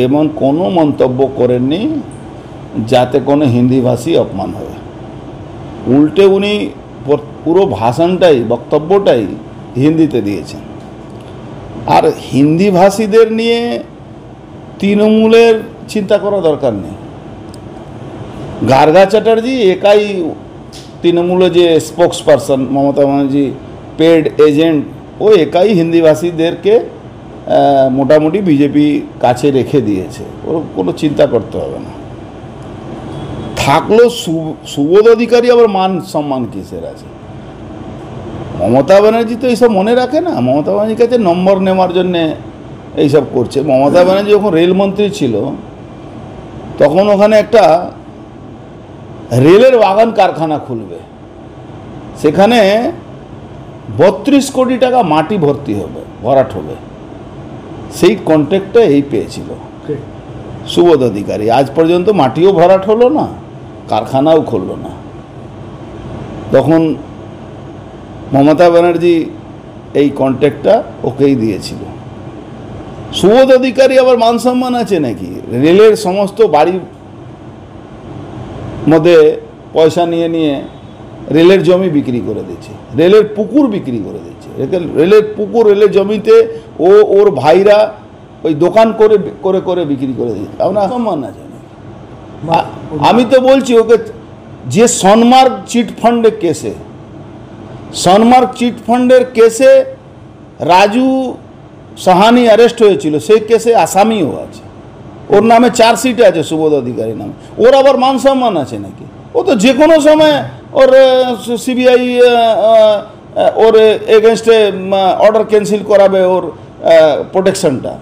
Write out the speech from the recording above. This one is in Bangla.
এমন কোনো মন্তব্য করেননি যাতে কোনো হিন্দিভাষী অপমান হয়। উল্টে উনি পুরো ভাষণটাই বক্তব্যটাই হিন্দিতে দিয়েছেন। আর হিন্দিভাষীদের নিয়ে তৃণমূলের চিন্তা করা দরকার নেই। গার্গা চ্যাটার্জি একাই তৃণমূলের যে spokesperson, Mamata Banerjee paid agent, ও একাই হিন্দিভাষীদেরকে মোটামুটি বিজেপি কাছে রেখে দিয়েছে। ওর কোনো চিন্তা করতে হবে না। থাকলো সুবোধ অধিকারী, আবার মান সম্মান কিসের আছে? মমতা ব্যানার্জি তো এইসব মনে রাখে না। মমতা ব্যানার্জির কাছে নম্বর নেওয়ার জন্যে এইসব করছে। মমতা ব্যানার্জি যখন রেলমন্ত্রী ছিল তখন ওখানে একটা রেলের বাগান কারখানা খুলবে, সেখানে 32 কোটি টাকা মাটি ভরাট হবে। সেই কন্ট্রাক্টটা এই পেয়েছিল সুবোধ অধিকারী। আজ পর্যন্ত মাটিও ভরাট হলো না, কারখানাও খুলল না। তখন মমতা ব্যানার্জি এই কন্ট্রাক্টটা ওকেই দিয়েছিল। সুবোধ অধিকারী আবার মান সম্মান আছে নাকি? রেলের সমস্ত বাড়ির মধ্যে পয়সা নিয়ে নিয়ে রেলের জমি বিক্রি করে দিচ্ছে, রেলের পুকুর বিক্রি করে দিচ্ছে। রেলের পুকুর, রেলের জমিতে ওর ভাইরা ওই দোকান করে করে করে বিক্রি করে দিচ্ছে। আপনার সম্মান আছে না? আমি তো বলছি ওকে, যে সনমার্গ চিটফান্ডের কেসে, সনমার্গ চিটফান্ডের কেসে রাজু সাহানি অ্যারেস্ট হয়েছিল, সেই কেসে আসামিও আছে। ওর নামে চার্জশিটে আছে সুবোধ অধিকারী নামে। ওর আবার মান সম্মান আছে নাকি? ও তো যে কোনো সময় ওর সিবিআই ওর এগেনস্টে অর্ডার ক্যান্সেল করাবে, ওর প্রোটেকশনটা।